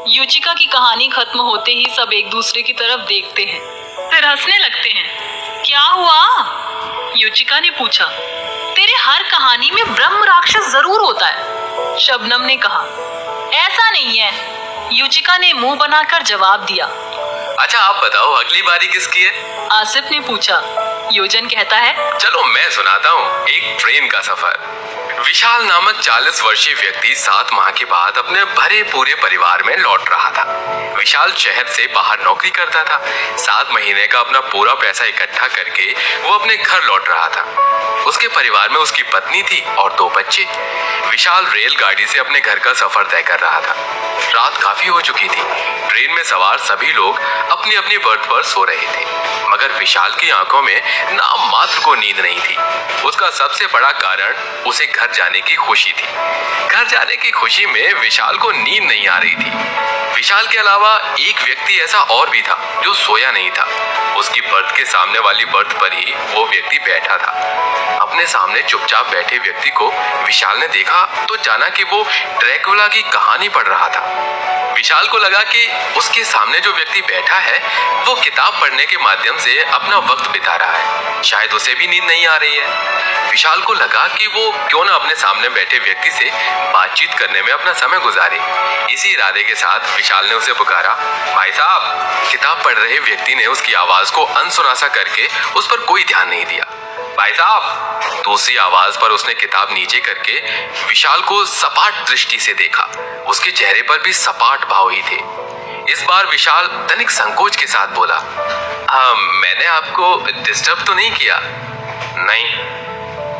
युचिका की कहानी खत्म होते ही सब एक दूसरे की तरफ देखते हैं, फिर हंसने लगते हैं। क्या हुआ? युचिका ने पूछा। तेरे हर कहानी में ब्रह्म राक्षस जरूर होता है, शबनम ने कहा। ऐसा नहीं है, युचिका ने मुंह बनाकर जवाब दिया। अच्छा आप बताओ अगली बारी किसकी है? आसिफ ने पूछा। योजन कहता है, चलो मैं सुनाता हूँ एक ट्रेन का सफर। विशाल नामक 40 वर्षीय व्यक्ति 7 माह के बाद अपने भरे पूरे परिवार में लौट रहा था। विशाल शहर से बाहर नौकरी करता था। 7 महीने का अपना पूरा पैसा इकट्ठा करके वो अपने घर लौट रहा था। उसके परिवार में उसकी पत्नी थी और 2 बच्चे। विशाल रेलगाड़ी से अपने घर का सफर तय कर रहा था। रात काफी हो चुकी थी। ट्रेन में सवार सभी लोग अपनी अपनी बर्थ पर सो रहे थे, मगर विशाल की आंखों में नाम मात्र को नींद नहीं थी। उसका सबसे बड़ा कारण उसे घर जाने की खुशी थी। घर जाने की खुशी में विशाल को नींद नहीं आ रही थी। विशाल के अलावा एक व्यक्ति ऐसा और भी था जो सोया नहीं था। उसकी बर्थ के सामने वाली बर्थ पर ही वो व्यक्ति बैठा था। अपने सामने चुपचाप बैठे व्यक्ति को विशाल ने देखा तो जाना कि वो ड्रैकुला की कहानी पढ़ रहा था। विशाल को लगा कि उसके सामने जो व्यक्ति बैठा है वो किताब पढ़ने के माध्यम से अपना वक्त बिता रहा है। शायद उसे भी नींद नहीं आ रही है। विशाल को लगा कि वो क्यों ना अपने सामने बैठे व्यक्ति से बातचीत करने में अपना समय गुजारे। इसी इरादे के साथ विशाल ने उसे पुकारा, भाई साहब। किताब पढ़ रहे व्यक्ति ने उसकी आवाज को अनसुना करके उस पर कोई ध्यान नहीं दिया। भाई साहब। दूसरी आवाज पर उसने किताब नीचे करके विशाल को सपाट दृष्टि से देखा। उसके चेहरे पर भी सपाट भाव ही थे। इस बार विशाल तनिक संकोच के साथ बोला, मैंने आपको डिस्टर्ब तो नहीं किया? नहीं,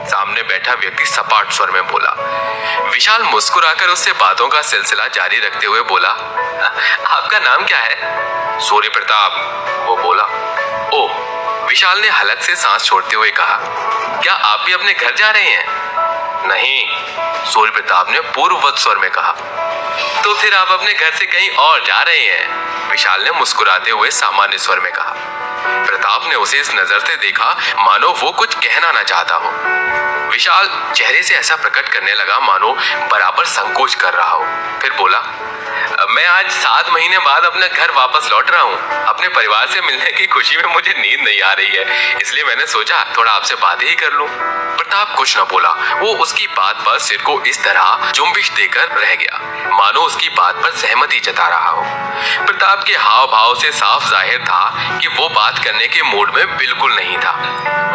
सामने बैठा व्यक्ति सपाट स्वर में बोला। विशाल मुस्कुराकर उससे बातों का सिलसिला जारी रखते हुए बोला, आपका नाम क्या है? सूर्य प्रताप, वो बोला। ओह, विशाल ने हलक से सांस छोड़ते हुए कहा, क्या आप भी अपने घर जा रहे हैं? नहीं, सूर्य प्रताप ने पूर्ववत स्वर में कहा। तो फिर आप अपने घर से कहीं और जा रहे हैं? विशाल ने मुस्कुराते हुए सामान्य स्वर में कहा। प्रताप ने उसे इस नजर से देखा मानो वो कुछ कहना ना चाहता हो। विशाल चेहरे से ऐसा प्रकट करने लगा मानो बराबर संकोच कर रहा हो। फिर बोला, मैं आज 7 महीने बाद अपने घर वापस लौट रहा हूँ। अपने परिवार से मिलने की खुशी में मुझे नींद नहीं आ रही है, इसलिए मैंने सोचा थोड़ा आपसे बातें ही कर लूं। प्रताप कुछ न बोला। वो उसकी बात पर सिर को इस तरह जुम्बिश देकर रह गया मानो उसकी बात पर सहमति जता रहा हो। प्रताप के हाव भाव से साफ जाहिर था कि वो बात करने के मूड में बिल्कुल नहीं था।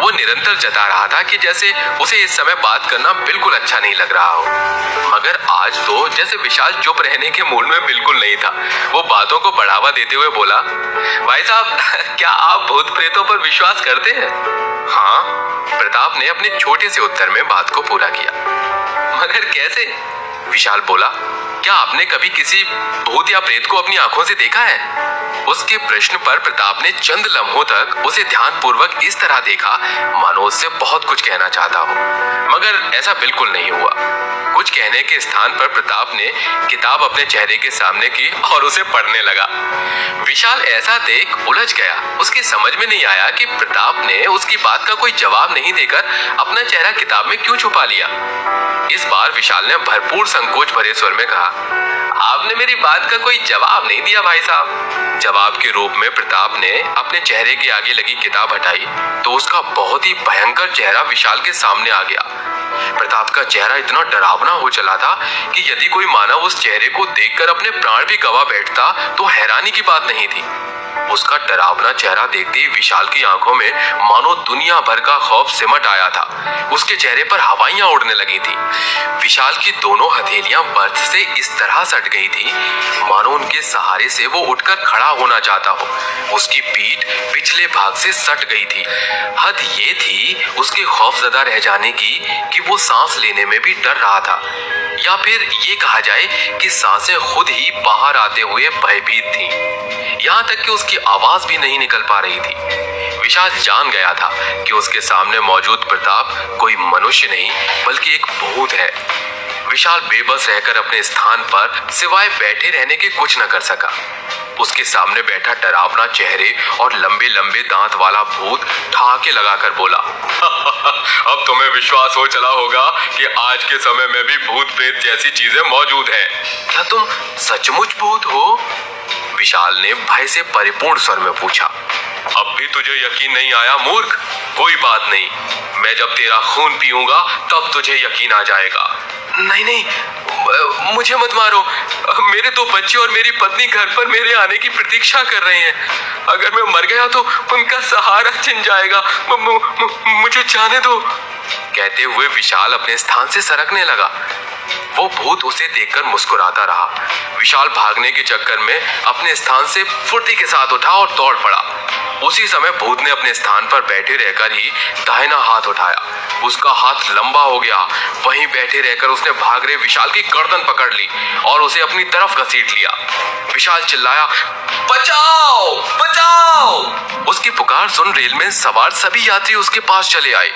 वो निरंतर जता रहा था कि जैसे उसे इस समय बात करना बिल्कुल अच्छा नहीं लग रहा हो। मगर आज तो जैसे विशाल चुप रहने के मूड में बिल्कुल नहीं था। वो बातों को बढ़ावा देते हुए बोला, भाई साहब, क्या आप भूत प्रेतों पर विश्वास करते हैं? हाँ, प्रताप ने अपने छोटे से उत्तर में बात को पूरा किया। मगर कैसे? विशाल बोला, क्या आपने कभी किसी भूत या प्रेत को अपनी आंखों से देखा है? उसके प्रश्न पर प्रताप ने चंद लम्हों तक उसे ध्यानपूर्वक इस तरह देखा मानो उससे बहुत कुछ कहना चाहता हो, मगर ऐसा बिल्कुल नहीं हुआ। कुछ कहने के स्थान पर प्रताप ने किताब अपने चेहरे के सामने की और उसे पढ़ने लगा। विशाल ऐसा देख उलझ गया। उसकी समझ में नहीं आया कि प्रताप ने उसकी बात का कोई जवाब नहीं देकर अपना चेहरा किताब में क्यों छुपा लिया। इस बार विशाल ने भरपूर संकोच भरे स्वर में कहा, आपने मेरी बात का कोई जवाब नहीं दिया भाई साहब। जवाब के रूप में प्रताप ने अपने चेहरे के आगे लगी किताब हटाई तो उसका बहुत ही भयंकर चेहरा विशाल के सामने आ गया। प्रताप का चेहरा इतना डरावना हो चला था कि यदि कोई मानव उस चेहरे को देखकर अपने प्राण भी गवा बैठता तो हैरानी की बात नहीं थी। उसका डरावना चेहरा देखते ही विशाल की आंखों में मानो दुनिया भर का खौफ सिमट आया था। उसके चेहरे पर हवाइयां उड़ने लगी थी। विशाल की दोनों हथेलियां बर्थ से इस तरह सट गई थी मानो उनके सहारे से वो उठकर खड़ा होना चाहता हो। उसकी पीठ पिछले भाग से सट गई थी। हद ये थी उसके खौफजदा रह जाने की कि वो सांस लेने में भी डर रहा था, या फिर ये कहा जाए कि सांसें खुद ही बाहर आते हुए भयभीत थीं। यहाँ तक कि उसकी आवाज भी नहीं निकल पा रही थी। विशाल जान गया था कि उसके सामने मौजूद प्रताप कोई मनुष्य नहीं बल्कि एक भूत है। विशाल बेबस रहकर अपने स्थान पर सिवाय बैठे रहने के कुछ न कर सका। उसके सामने बैठा डरावना चेहरे और लंबे लंबे दांत वाला भूत ठहाके लगाकर बोला, अब तुम्हें विश्वास हो चला होगा कि आज के समय में भी भूत प्रेत जैसी चीजें मौजूद हैं। क्या तुम सचमुच भूत हो? विशाल ने भय से परिपूर्ण स्वर में पूछा। अब भी तुझे यकीन नहीं आया मूर्ख? कोई बात नहीं, मैं जब तेरा खून पीऊंगा तब तुझे यकीन आ जाएगा। नहीं नहीं, मुझे मत मारो, मेरे 2 बच्चे और मेरी पत्नी घर पर मेरे आने की प्रतीक्षा कर रहे हैं। अगर मैं मर गया तो उनका सहारा छिन जाएगा, मुझे जाने दो। कहते हुए विशाल अपने स्थान से सरकने लगा। वो भूत उसे देखकर मुस्कुराता रहा। विशाल भागने के चक्कर में अपने स्थान से फुर्ती के साथ उठा और दौड़ पड़ा। उसी समय भूत ने अपने स्थान पर बैठे रहकर ही दाहिना हाथ उठाया। उसका हाथ लंबा हो गया। वहीं बैठे रहकर उसने भाग रहे विशाल की गर्दन पकड़ ली और उसे अपनी तरफ घसीट लिया। विशाल चिल्लाया, बचाओ बचाओ! उसकी पुकार सुन रेल में सवार सभी यात्री उसके पास चले आए।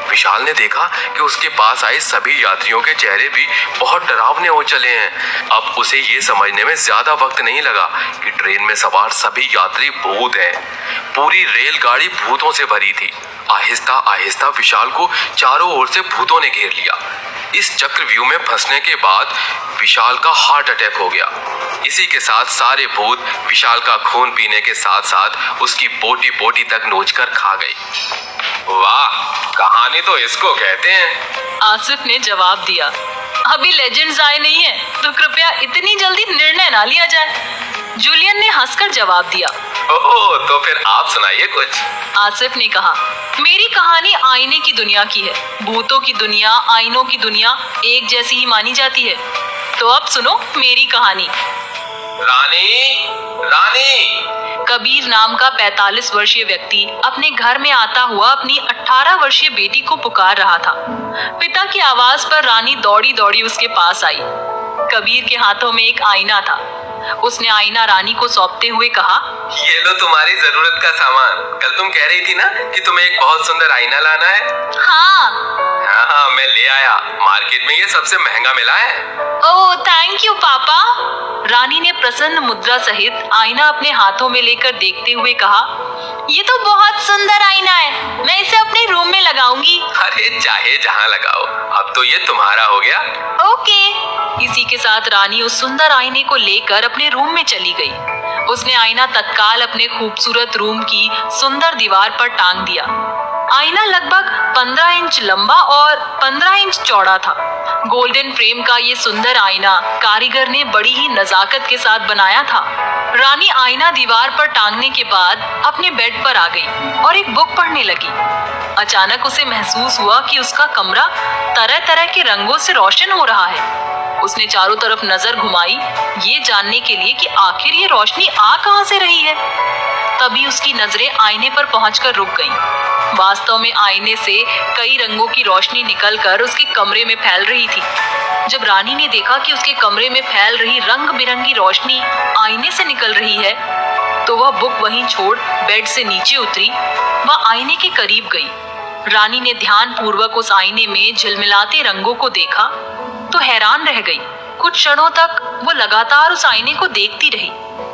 विशाल ने देखा कि उसके पास आए सभी यात्रियों के चेहरे भी बहुत डरावने हो चले हैं। अब उसे ये समझने में ज्यादा वक्त नहीं लगा कि ट्रेन में सवार सभी यात्री भूत हैं। पूरी रेलगाड़ी भूतों से भरी थी। आहिस्ता आहिस्ता विशाल को चारों ओर से भूतों ने घेर लिया। इस चक्रव्यूह में फंसने के बाद विशाल का हार्ट अटैक हो गया। इसी के साथ सारे भूत विशाल का खून पीने के साथ साथ उसकी बोटी बोटी तक नोचकर खा गई। वाह, कहानी तो इसको कहते हैं, आसिफ ने जवाब दिया। अभी लेजेंड्स आए नहीं है तो कृपया इतनी जल्दी निर्णय ना लिया जाए। जूलियन ने हंसकर जवाब दिया। ओह, तो फिर आप सुनाइए कुछ। आसिफ ने कहा, मेरी कहानी आईने की दुनिया की है। भूतों की दुनिया, आईनों की दुनिया एक जैसी ही मानी जाती है। तो अब सुनो मेरी कहानी। रानी, रानी! कबीर नाम का 45 वर्षीय व्यक्ति अपने घर में आता हुआ अपनी 18 वर्षीय बेटी को पुकार रहा था। पिता की आवाज पर रानी दौड़ी दौड़ी उसके पास आई। कबीर के हाथों में एक आईना था। उसने आईना रानी को सौंपते हुए कहा, ये लो तुम्हारी जरूरत का सामान। कल तुम कह रही थी ना कि तुम्हें एक बहुत सुंदर आईना लाना है। हाँ, मैं ले आया। मार्केट में ये सबसे महंगा मिला है। ओह, थैंक यू पापा। रानी ने प्रसन्न मुद्रा सहित आईना अपने हाथों में लेकर देखते हुए कहा, ये तो बहुत सुंदर आईना है, मैं इसे अपने रूम में लगाऊंगी। अरे चाहे जहाँ लगाओ, अब तो ये तुम्हारा हो गया। ओके। इसी के साथ रानी उस सुंदर आईने को लेकर अपने रूम में चली गई। उसने आईना तत्काल अपने खूबसूरत रूम की सुंदर दीवार पर टांग दिया। आईना लगभग 15 इंच लंबा और 15 इंच चौड़ा था। गोल्डन फ्रेम का ये सुंदर आईना कारीगर ने बड़ी ही नजाकत के साथ बनाया था। रानी आईना दीवार पर टांगने के बाद अपने बेड पर आ गई और एक बुक पढ़ने लगी। अचानक उसे महसूस हुआ कि उसका कमरा तरह तरह के रंगों से रोशन हो रहा है। उसने चारों तरफ नजर घुमाई, ये जानने के लिए कि आखिर ये रोशनी आ कहां से रही है। तभी उसकी नजरें आईने पर पहुंचकर रुक गईं। वास्तव में आईने से कई रंगों की रोशनी निकलकर उसके कमरे में फैल रही थी। जब रानी ने देखा कि उसके कमरे में फैल रही रंग बिरंगी रोशनी आईने से निकल रही है, तो वह बुक वहीं छोड़ बेड से नीचे उतरी। वह आईने के करीब गई। रानी ने ध्यान पूर्वक उस आईने में झिलमिलाते रंगों को देखा तो हैरान रह गई। कुछ क्षणों तक वो लगातार उस आईने को देखती रही।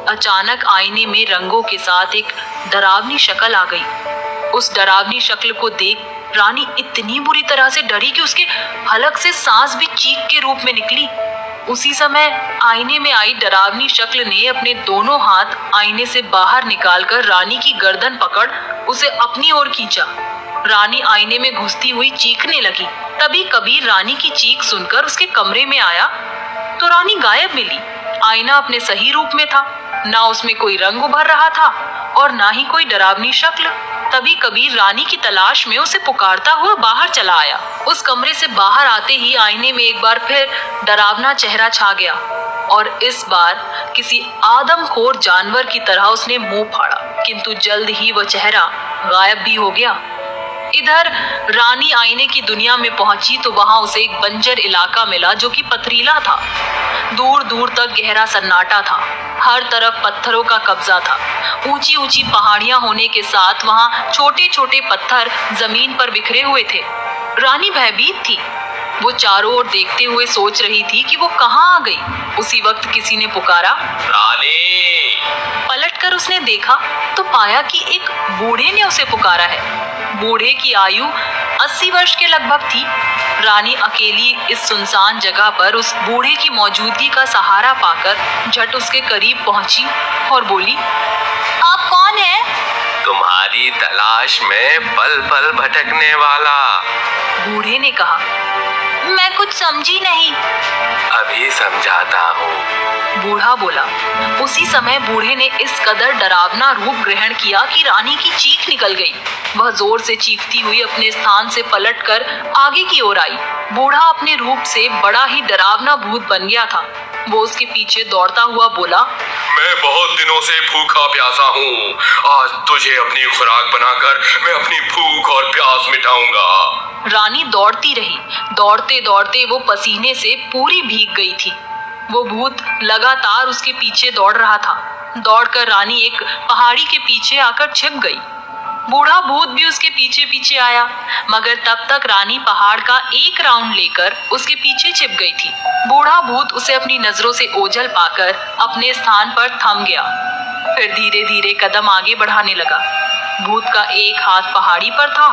अचानक आईने में रंगों के साथ एक डरावनी शक्ल आ गई। उस डरावनी शक्ल को देख रानी इतनी बुरी तरह से डरी कि उसके हलक से सांस भी चीख के रूप में निकली। उसी समय आईने में आई डरावनी शक्ल ने अपने दोनों हाथ आईने से बाहर निकालकर रानी की गर्दन पकड़ उसे अपनी ओर खींचा। रानी आईने में घुसती हुई चीखने लगी। तभी कबीर रानी की चीख सुनकर उसके कमरे में आया तो रानी गायब मिली। आईना अपने सही रूप में था, ना उसमें कोई रंग उभर रहा था और ना ही कोई डरावनी शक्ल। तभी कबीर रानी की तलाश में उसे पुकारता हुआ बाहर चला आया। उस कमरे से बाहर आते ही आईने में एक बार फिर डरावना चेहरा छा गया और इस बार किसी आदमखोर जानवर की तरह उसने मुंह फाड़ा, किंतु जल्द ही वह चेहरा गायब भी हो गया। इधर रानी आईने की दुनिया में पहुंची तो वहां उसे एक बंजर इलाका मिला जो कि पथरीला था। दूर दूर तक गहरा सन्नाटा था। हर तरफ पत्थरों का कब्जा था। ऊंची ऊंची पहाड़ियां होने के साथ वहां छोटे छोटे पत्थर जमीन पर बिखरे हुए थे। रानी भयभीत थी। वो चारों ओर देखते हुए सोच रही थी कि वो कहाँ आ गई। उसी वक्त किसी ने पुकारा, रानी। पलटकर उसने देखा तो पाया कि एक बूढ़े ने उसे पुकारा है। बूढ़े की आयु 80 वर्ष के लगभग थी। रानी अकेली इस सुनसान जगह पर उस बूढ़े की मौजूदगी का सहारा पाकर झट उसके करीब पहुंची और बोली, आप कौन है? तुम्हारी तलाश में पल पल भटकने वाला। बूढ़े ने कहा, मैं कुछ समझी नहीं। अभी समझाता हूँ। बूढ़ा बोला। उसी समय बूढ़े ने इस कदर डरावना रूप ग्रहण किया कि रानी की चीख निकल गई। वह जोर से चीखती हुई अपने स्थान से पलटकर आगे की ओर आई। बूढ़ा अपने रूप से बड़ा ही डरावना भूत बन गया था। वो उसके पीछे दौड़ता हुआ बोला, मैं बहुत दिनों से भूखा प्यासा हूँ। आज तुझे अपनी खुराक बनाकर मैं अपनी भूख और प्यास मिटाऊंगा। रानी दौड़ती रही। दौड़ते दौड़ते वो पसीने से पूरी भीग गई थी। वो भूत लगातार उसके पीछे दौड़ रहा था। दौड़कर रानी एक पहाड़ी के पीछे आकर छिप गई। बूढ़ा भूत भी उसके पीछे पीछे आया, मगर तब तक रानी पहाड़ का एक राउंड लेकर उसके पीछे छिप गई थी। बूढ़ा भूत उसे अपनी नजरों से ओझल पाकर अपने स्थान पर थम गया। फिर धीरे धीरे कदम आगे बढ़ाने लगा। भूत का एक हाथ पहाड़ी पर था।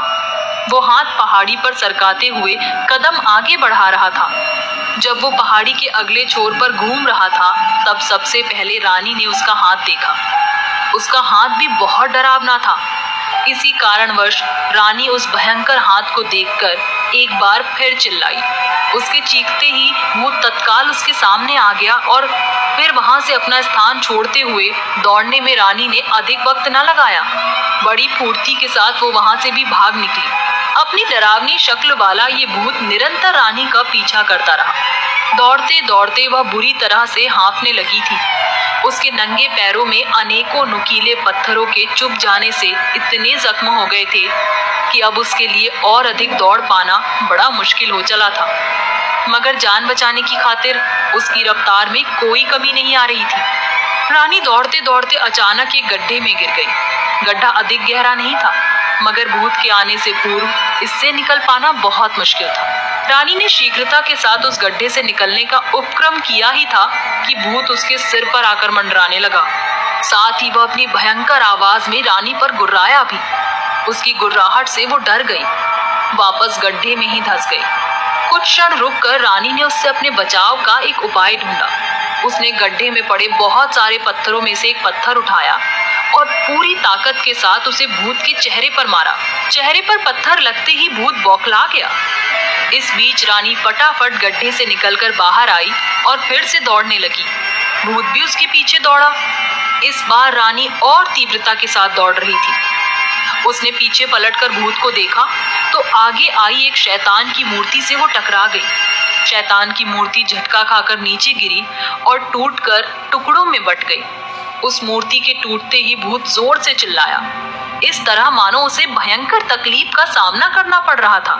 वो हाथ पहाड़ी पर सरकाते हुए कदम आगे बढ़ा रहा था। जब वो पहाड़ी के अगले छोर पर घूम रहा था, तब सबसे पहले रानी ने उसका हाथ देखा। उसका हाथ भी बहुत डरावना था। इसी कारणवश रानी उस भयंकर हाथ को देखकर एक बार फिर चिल्लाई। उसके चीखते ही भूत तत्काल उसके सामने आ गया और फिर वहां से अपना स्थान छोड़ते हुए दौड़ने में रानी ने अधिक वक्त न लगाया। बड़ी फुर्ती के साथ वो वहां से भी भाग निकली। अपनी डरावनी शक्ल वाला ये भूत निरंतर रानी का पीछा करता रहा। दौड़ते दौड़ते वह बुरी तरह से हांफने लगी थी। उसके नंगे पैरों में अनेकों नुकीले पत्थरों के चुभ जाने से इतने जख्म हो गए थे कि अब उसके लिए और अधिक दौड़ पाना बड़ा मुश्किल हो चला था। मगर जान बचाने की खातिर उसकी रफ्तार में कोई कमी नहीं आ रही थी। रानी दौड़ते दौड़ते अचानक एक गड्ढे में गिर गई। गड्ढा अधिक गहरा नहीं था, मगर भूत के आने से पूर्व इससे निकल पाना बहुत मुश्किल था। रानी ने शीघ्रता के साथ उस गड्ढे से निकलने का उपक्रम किया ही था कि भूत उसके सिर पर आकर मंडराने लगा। साथ ही वह अपनी भयंकर आवाज में रानी पर गुर्राया भी। उसकी गुर्राहट से वो डर गई, वापस गड्ढे में ही धंस गई। कुछ क्षण रुककर रानी ने उससे अपने बचाव का एक उपाय ढूंढा। उसने गड्ढे में पड़े बहुत सारे पत्थरों में से एक पत्थर उठाया और पूरी ताकत के साथ उसे भूत के चेहरे पर मारा। चेहरे पर पत्थर लगते ही भूत बौखला गया। इस बीच रानी फटाफट गड्ढे से निकलकर बाहर आई और फिर से दौड़ने लगी। भूत भी उसके पीछे दौड़ा। इस बार रानी और तीव्रता के साथ दौड़ रही थी। उसने पीछे पलटकर भूत को देखा तो आगे आई एक शैतान की मूर्ति से वो टकरा गई। शैतान की मूर्ति झटका खाकर नीचे गिरी और टूटकर टुकड़ों में बट गई। उस मूर्ति के टूटते ही भूत जोर से चिल्लाया, इस तरह मानो उसे भयंकर तकलीफ का सामना करना पड़ रहा था।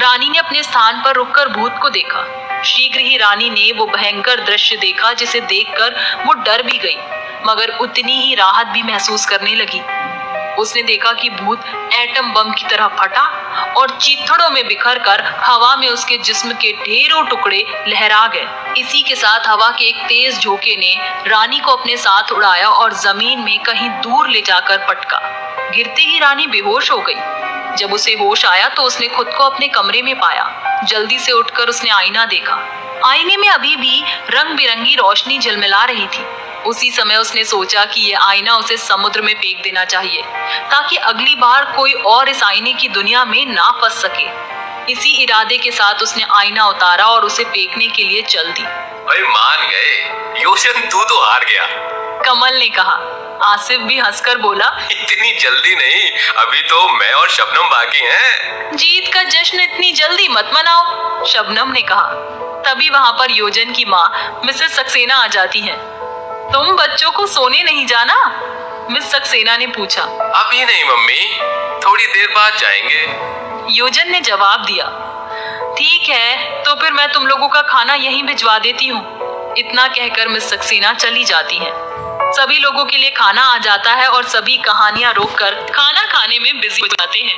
रानी ने अपने स्थान पर रुककर भूत को देखा। शीघ्र ही रानी ने वो भयंकर दृश्य देखा, जिसे देखकर वो डर भी गई, मगर उतनी ही राहत भी महसूस करने लगी। उसने देखा कि भूत एटम बम की तरह फटा और चीथड़ों में बिखरकर हवा में उसके जिस्म के ढेरों टुकड़े लहरा गए। इसी के साथ हवा के एक तेज झोंके ने रानी को अपने साथ उड़ाया और जमीन में कहीं दूर ले जाकर पटका। गिरते ही रानी बेहोश हो गई। जब उसे होश आया तो उसने खुद को अपने कमरे में पाया। जल्दी से उठकर उसने आईना देखा। आईने में अभी भी रंग बिरंगी रोशनी झिलमिला रही थी। उसी समय उसने सोचा कि यह आईना उसे समुद्र में फेंक देना चाहिए, ताकि अगली बार कोई और इस आईने की दुनिया में ना फंस सके। इसी इरादे के साथ उसने आईना उतारा और उसे फेंकने के लिए चल दी। भाई मान गए, योशन तू तो हार गया, कमल ने कहा। आसिफ भी हंसकर बोला, इतनी जल्दी नहीं, अभी तो मैं और शबनम बाकी हैं। जीत का जश्न इतनी जल्दी मत मनाओ, शबनम ने कहा। तभी वहां पर योजन की माँ मिसेस सक्सेना आ जाती है। तुम बच्चों को सोने नहीं जाना? मिस सक्सेना ने पूछा। अभी नहीं मम्मी, थोड़ी देर बाद जाएंगे, योजन ने जवाब दिया। ठीक है, तो फिर मैं तुम लोगों का खाना यहीं भिजवा देती हूँ। इतना कहकर मिस सक्सेना चली जाती हैं। सभी लोगों के लिए खाना आ जाता है और सभी कहानियां रोककर खाना खाने में बिजी हो जाते हैं।